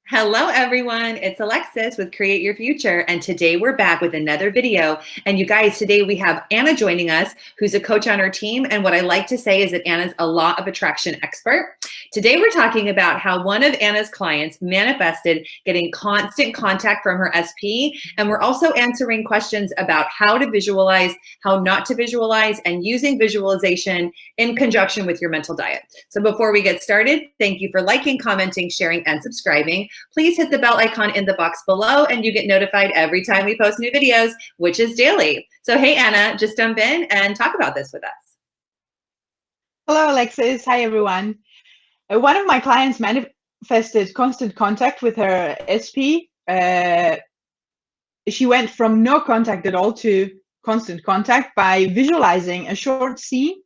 Hello, everyone. It's Alexis with Create Your Future. And today we're back with another video. And you guys, today we have Anna joining us, who's a coach on our team. And what I like to say is that Anna's a law of attraction expert. Today we're talking about how one of Anna's clients manifested getting constant contact from her SP. And we're also answering questions about how to visualize, how not to visualize, and using visualization in conjunction with your mental diet. So before we get started, thank you for liking, commenting, sharing, and subscribing. Please hit the bell icon in the box below and you get notified every time we post new videos, which is daily. So hey, Anna, just jump in and talk about this with us. Hello, Alexis. Hi, everyone. One of my clients manifested constant contact with her SP. She went from no contact at all to constant contact by visualizing a short scene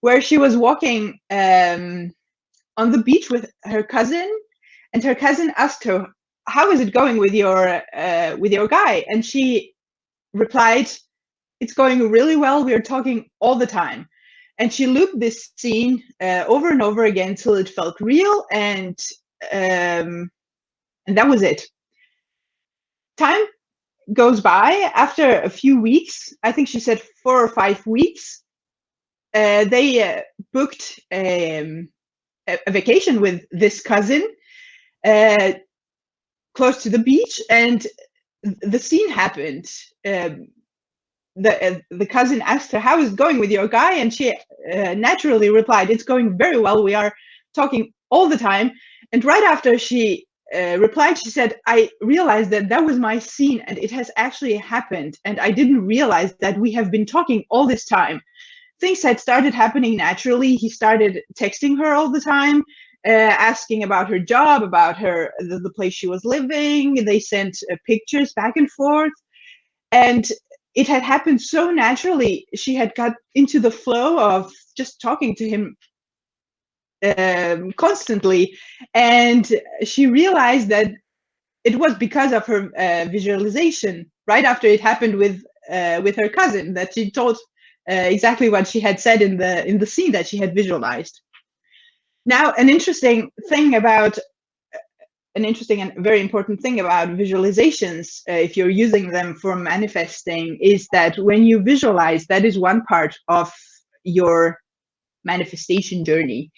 where she was walking on the beach with her cousin. And her cousin asked her, "How is it going with your guy?" And she replied, "It's going really well. We are talking all the time." And she looped this scene over and over again till it felt real, and that was it. Time goes by. After a few weeks, I think she said 4 or 5 weeks, they booked a vacation with this cousin close to the beach, and the scene happened. The cousin asked her, "How is it going with your guy?" And she naturally replied, "It's going very well. We are talking all the time." And right after she replied, she said, "I realized that that was my scene and it has actually happened. And I didn't realize that we have been talking all this time." Things had started happening naturally. He started texting her all the time, asking about her job, about the place she was living. They sent pictures back and forth. And it had happened so naturally. She had got into the flow of just talking to him constantly. And she realized that it was because of her visualization right after it happened with her cousin, that she told exactly what she had said in the scene that she had visualized. Now, an interesting and very important thing about visualizations, if you're using them for manifesting, is that when you visualize, that is one part of your manifestation journey.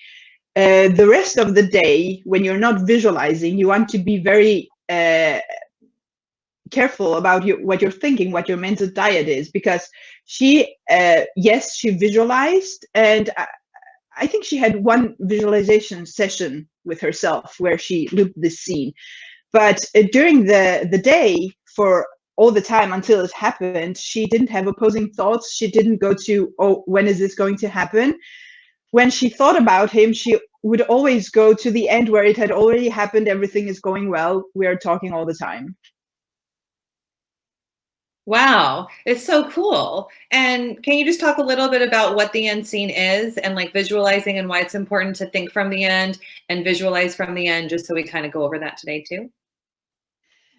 The rest of the day, when you're not visualizing, you want to be very careful about what you're thinking, what your mental diet is, because she visualized, and I think she had one visualization session with herself where she looped this scene. But during the day, for all the time until it happened, she didn't have opposing thoughts. She didn't go to, "Oh, when is this going to happen?" When she thought about him, she would always go to the end where it had already happened. Everything is going well. We are talking all the time. Wow, it's so cool. And can you just talk a little bit about what the end scene is and like visualizing and why it's important to think from the end and visualize from the end, just so we kind of go over that today too?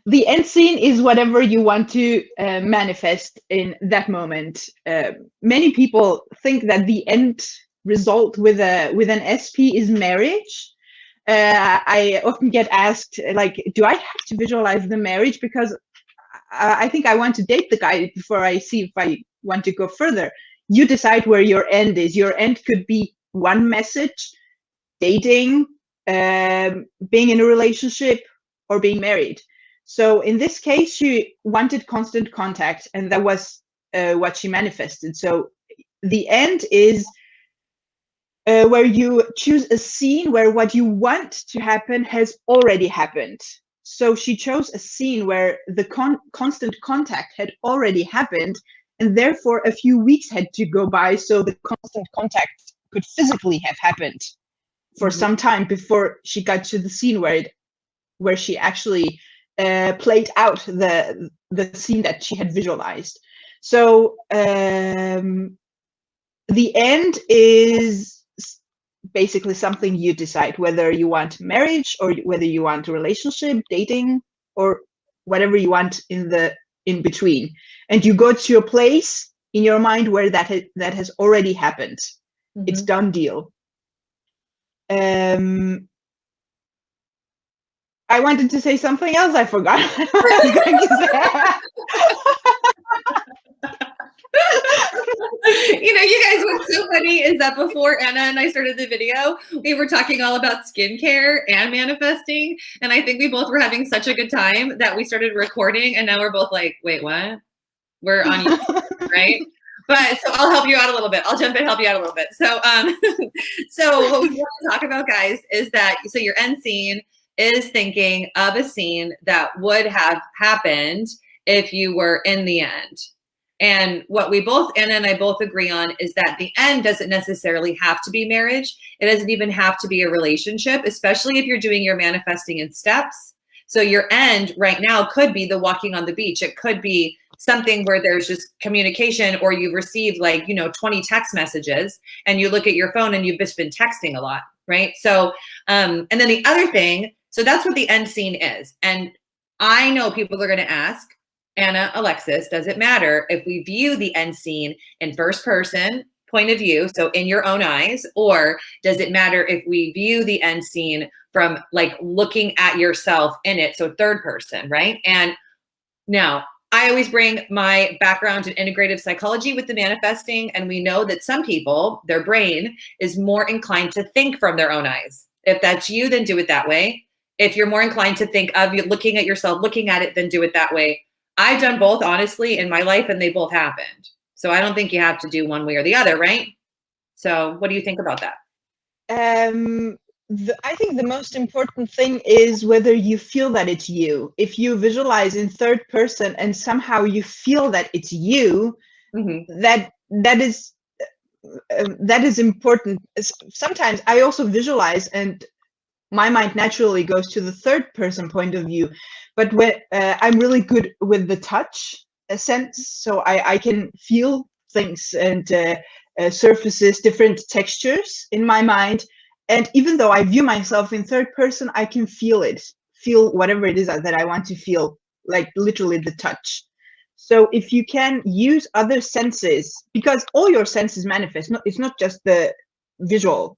The end scene is whatever you want to manifest in that moment. Many people think that the end result with an SP is marriage. I often get asked, like, do I have to visualize the marriage? Because I think I want to date the guy before I see if I want to go further. You decide where your end is. Your end could be one message: dating, being in a relationship, or being married. So in this case, she wanted constant contact, and that was what she manifested. So the end is where you choose a scene where what you want to happen has already happened. So she chose a scene where the constant contact had already happened, and therefore a few weeks had to go by so the constant contact could physically have happened for some time before she got to the scene where she actually played out the scene that she had visualized. So the end is basically something you decide, whether you want marriage or whether you want a relationship, dating, or whatever you want in between. And you go to a place in your mind where that has already happened. It's done deal. I wanted to say something else. I forgot what I was going to say. You guys, what's so funny is that before Anna and I started the video, we were talking all about skincare and manifesting. And I think we both were having such a good time that we started recording. And now we're both like, wait, what? We're on YouTube, right? But so I'll help you out a little bit. I'll jump in and help you out a little bit. So, so what we want to talk about, guys, is that, so your end scene is thinking of a scene that would have happened if you were in the end. And what we both, Anna and I both agree on, is that the end doesn't necessarily have to be marriage. It doesn't even have to be a relationship, especially if you're doing your manifesting in steps. So your end right now could be the walking on the beach. It could be something where there's just communication, or you've received 20 text messages and you look at your phone and you've just been texting a lot, right? So, and then the other thing, so that's what the end scene is. And I know people are going to ask, Anna, Alexis, does it matter if we view the end scene in first person point of view, so in your own eyes, or does it matter if we view the end scene from looking at yourself in it, so third person, right? And now, I always bring my background in integrative psychology with the manifesting, and we know that some people, their brain is more inclined to think from their own eyes. If that's you, then do it that way. If you're more inclined to think of you looking at yourself, looking at it, then do it that way. I've done both, honestly, in my life, and they both happened. So I don't think you have to do one way or the other, right? So what do you think about that? I think the most important thing is whether you feel that it's you. If you visualize in third person and somehow you feel that it's you, that is important. Sometimes I also visualize, and my mind naturally goes to the third person point of view. But when I'm really good with the touch sense, so I can feel things and surfaces, different textures in my mind. And even though I view myself in third person, I can feel it, feel whatever it is that I want to feel, like literally the touch. So if you can use other senses, because all your senses manifest, it's not just the visual,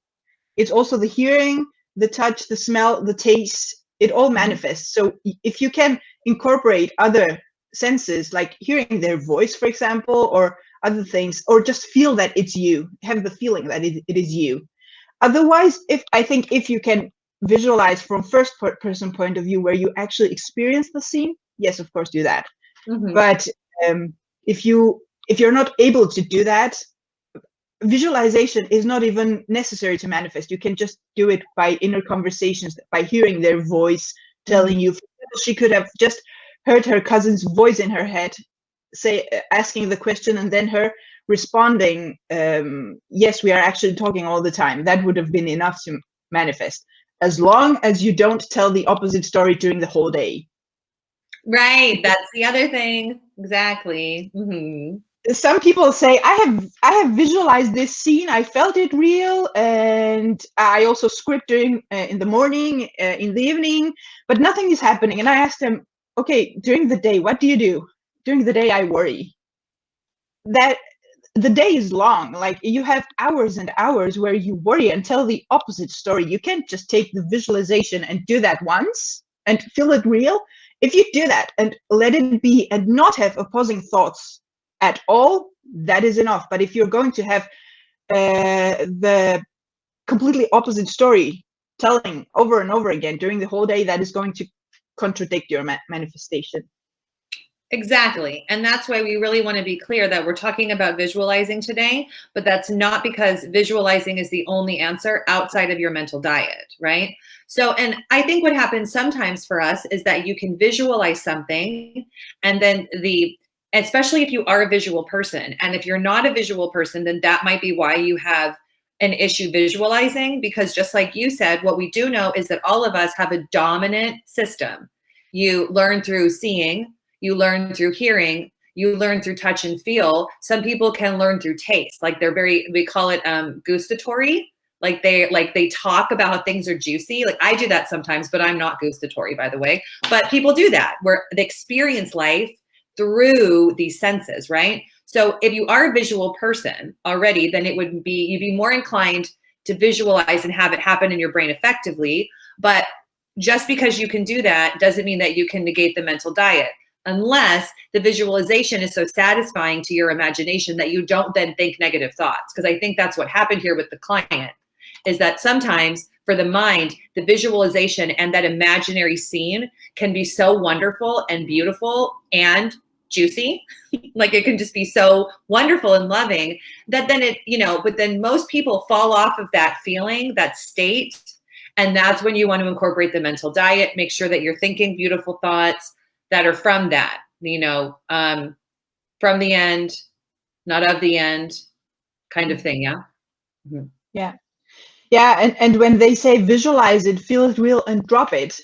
it's also the hearing, the touch, the smell, the taste, it all manifests. So if you can incorporate other senses, like hearing their voice, for example, or other things, or just feel that it's you, have the feeling that it is you. Otherwise, if you can visualize from first person point of view where you actually experience the scene, yes, of course, do that. But if you're not able to do that, visualization is not even necessary to manifest. You can just do it by inner conversations, by hearing their voice telling you. She could have just heard her cousin's voice in her head asking the question, and then her responding, yes, we are actually talking all the time. That would have been enough to manifest, as long as you don't tell the opposite story during the whole day. Right, that's the other thing. Exactly. Some people say, I have visualized this scene, I felt it real, and I also script during in the morning, in the evening, but nothing is happening. And I asked them, okay, during the day, what do you do? During the day, I worry. That the day is long, like you have hours and hours where you worry and tell the opposite story. You can't just take the visualization and do that once and feel it real. If you do that and let it be and not have opposing thoughts at all, that is enough. But if you're going to have the completely opposite story telling over and over again during the whole day, that is going to contradict your manifestation. Exactly. And that's why we really want to be clear that we're talking about visualizing today, but that's not because visualizing is the only answer outside of your mental diet, right? So, and I think what happens sometimes for us is that you can visualize something, and then especially if you are a visual person, and if you're not a visual person, then that might be why you have an issue visualizing, because just like you said, what we do know is that all of us have a dominant system. You learn through seeing, you learn through hearing, you learn through touch and feel. Some people can learn through taste. Like we call it gustatory. Like they talk about how things are juicy. Like I do that sometimes, but I'm not gustatory, by the way. But people do that, where they experience life through these senses, right? So if you are a visual person already, then you'd be more inclined to visualize and have it happen in your brain effectively. But just because you can do that doesn't mean that you can negate the mental diet, unless the visualization is so satisfying to your imagination that you don't then think negative thoughts. Because I think that's what happened here with the client, is that sometimes for the mind, the visualization and that imaginary scene can be so wonderful and beautiful and juicy. Like it can just be so wonderful and loving that then it, but then most people fall off of that feeling, that state. And that's when you want to incorporate the mental diet, make sure that you're thinking beautiful thoughts that are from that, from the end, not of the end kind of thing. Yeah. Mm-hmm. Yeah. Yeah. And when they say visualize it, feel it real and drop it,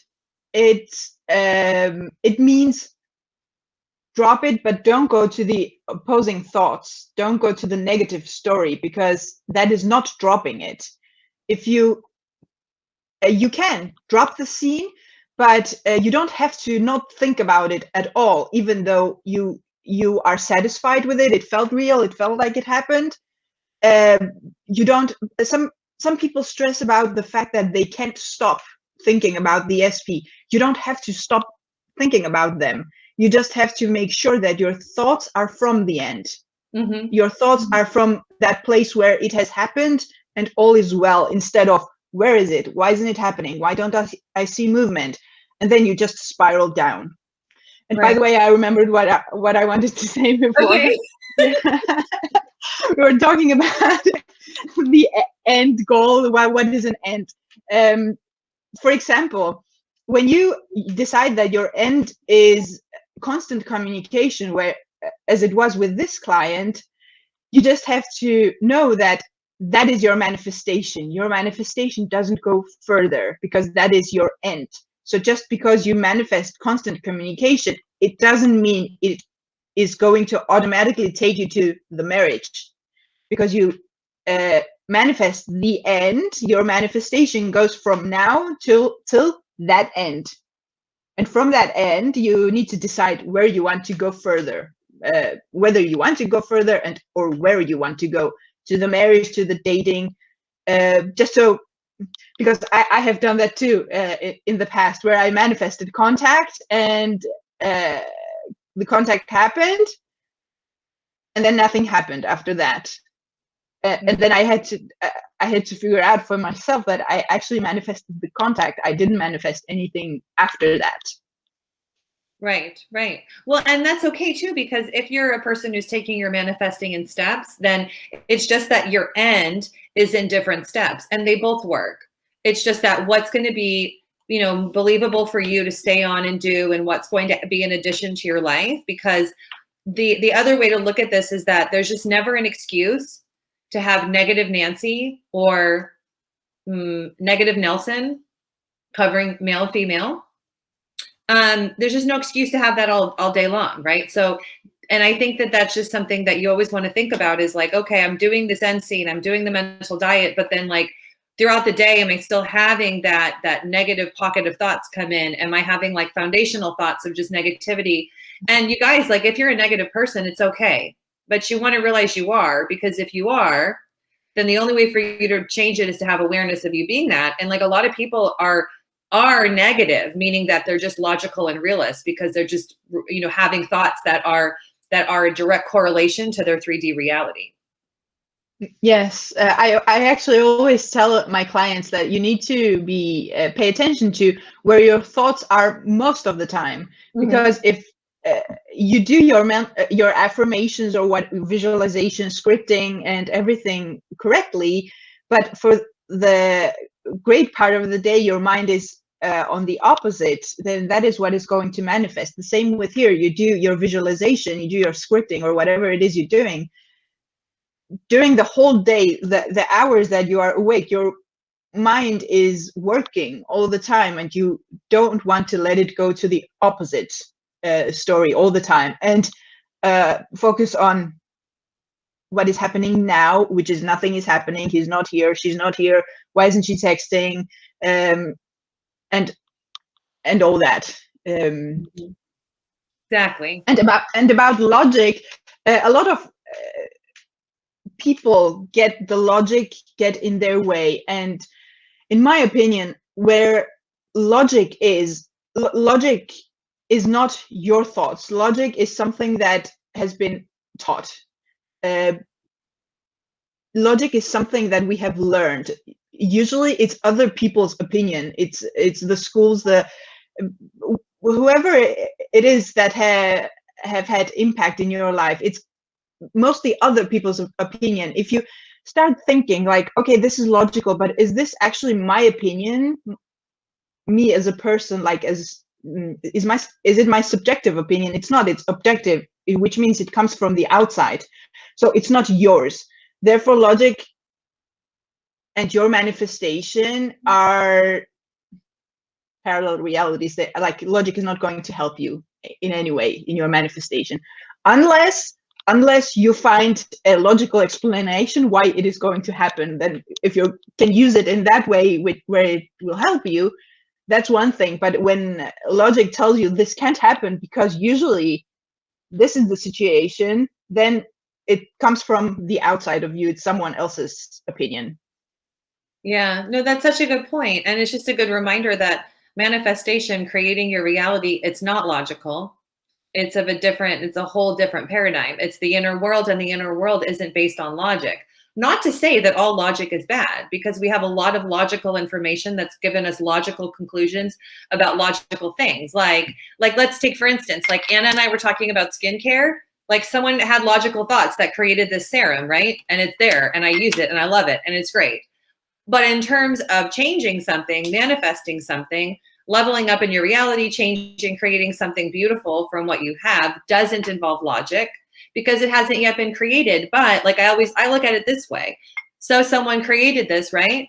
it means drop it, but don't go to the opposing thoughts. Don't go to the negative story, because that is not dropping it. If you can drop the scene, but you don't have to not think about it at all, even though you are satisfied with it. It felt real. It felt like it happened. You don't. Some people stress about the fact that they can't stop thinking about the SP. You don't have to stop thinking about them. You just have to make sure that your thoughts are from the end. Mm-hmm. Your thoughts are from that place where it has happened and all is well, instead of where is it? Why isn't it happening? Why don't I see movement? And then you just spiral down. And right. By the way, I remembered what I wanted to say before. Okay. We were talking about the end goal. What is an end? For example, when you decide that your end is constant communication, where, as it was with this client, you just have to know that that is your manifestation. Your manifestation doesn't go further, because that is your end. So just because you manifest constant communication, it doesn't mean it is going to automatically take you to the marriage, because you manifest the end. Your manifestation goes from now till that end. And from that end, you need to decide where you want to go further, whether you want to go further or where you want to go, to the marriage, to the dating, just so, because I have done that too in the past, where I manifested contact, and the contact happened, and then nothing happened after that. And then I had to figure out for myself that I actually manifested the contact. I didn't manifest anything after that. Right. Well, and that's okay too, because if you're a person who's taking your manifesting in steps, then it's just that your end is in different steps, and they both work. It's just that what's going to be, believable for you to stay on and do, and what's going to be an addition to your life. Because the other way to look at this is that there's just never an excuse to have negative Nancy or negative Nelson covering male, female. There's just no excuse to have that all day long, right? So, and I think that that's just something that you always want to think about, is like, okay, I'm doing this end scene, I'm doing the mental diet, but then like throughout the day, am I still having that negative pocket of thoughts come in? Am I having like foundational thoughts of just negativity? And you guys, like, if you're a negative person, it's okay, but you want to realize you are, because if you are, then the only way for you to change it is to have awareness of you being that. And like a lot of people are negative, meaning that they're just logical and realist, because they're just, having thoughts that are a direct correlation to their 3D reality. Yes, I actually always tell my clients that you need to pay attention to where your thoughts are most of the time, because if you do your affirmations or visualization, scripting, and everything correctly, but for the great part of the day your mind is on the opposite, then that is what is going to manifest. The same with here. You do your visualization, you do your scripting, or whatever it is you're doing. During the whole day, the hours that you are awake, your mind is working all the time, and you don't want to let it go to the opposite story all the time, and focus on what is happening now, which is nothing is happening. He's not here, she's not here, why isn't she texting, and all that. Exactly. And about logic, a lot of people get the logic get in their way, and in my opinion, where logic is not your thoughts. Logic is something that has been taught. Logic is something that we have learned. Usually it's other people's opinion. It's the schools, whoever it is that have had impact in your life. It's mostly other people's opinion. If you start thinking like, okay, this is logical, but is this actually my opinion? Me as a person, like, is it my subjective opinion? It's not. It's objective, which means it comes from the outside. So it's not yours. Therefore, logic and your manifestation are parallel realities. That, like, logic is not going to help you in any way in your manifestation, unless you find a logical explanation why it is going to happen. Then if you can use it in that way where it will help you, that's one thing. But when logic tells you this can't happen because usually this is the situation, then it comes from the outside of you. It's someone else's opinion. Yeah, no, that's such a good point. And it's just a good reminder that manifestation, creating your reality, it's not logical. It's a whole different paradigm. It's the inner world, and the inner world isn't based on logic. Not to say that all logic is bad, because we have a lot of logical information that's given us logical conclusions about logical things. Like let's take, for instance, like Anna and I were talking about skincare. Like, someone had logical thoughts that created this serum, right? And it's there, and I use it, and I love it, and it's great. But in terms of changing something, manifesting something, leveling up in your reality, changing, creating something beautiful from what you have doesn't involve logic, because it hasn't yet been created. But like I look at it this way. So someone created this, right?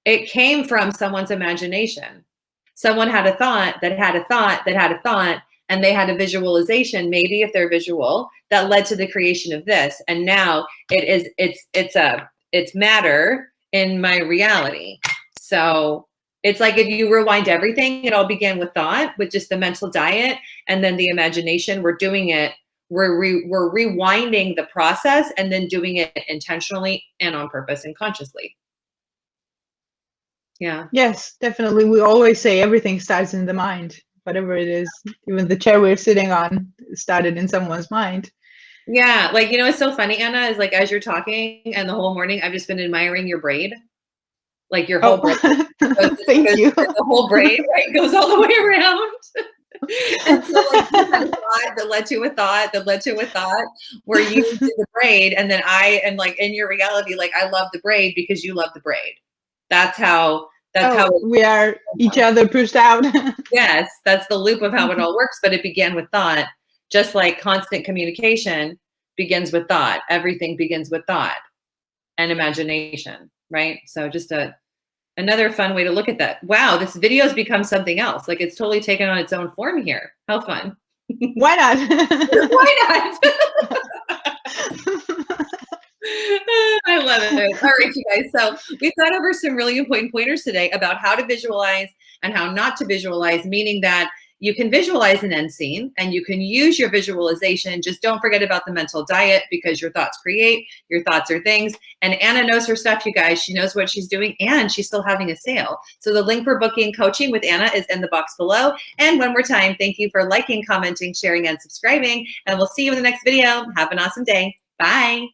It came from someone's imagination. Someone had a thought that had a thought that had a thought, and they had a visualization, maybe if they're visual, that led to the creation of this. And now it's matter in my reality. So it's like, if you rewind everything, it all began with thought, with just the mental diet, and then the imagination. We're doing it. We're rewinding the process and then doing it intentionally and on purpose and consciously. Yeah. Yes, definitely. We always say everything starts in the mind, whatever it is. Even the chair we're sitting on started in someone's mind. Yeah. Like, you know, it's so funny, Anna, is like, as you're talking and the whole morning, I've just been admiring your braid. Like your whole braid. Thank you. The whole braid, right, goes all the way around. And so, like, you had a thought that led to a thought that led to a thought, where you did the braid, and then I am like, in your reality, like, I love the braid because you love the braid. That's how we are each other pushed out. Yes, that's the loop of how it all works. But it began with thought, just like constant communication begins with thought. Everything begins with thought and imagination, right? So just another fun way to look at that. Wow, this video has become something else. Like, it's totally taken on its own form here. How fun. Why not? Why not? I love it. All right, you guys. So we've gone over some really important pointers today about how to visualize and how not to visualize, meaning that you can visualize an end scene and you can use your visualization. Just don't forget about the mental diet, because your thoughts create, your thoughts are things. And Anna knows her stuff, you guys. She knows what she's doing, and she's still having a sale. So the link for booking coaching with Anna is in the box below. And one more time, thank you for liking, commenting, sharing, and subscribing. And we'll see you in the next video. Have an awesome day. Bye.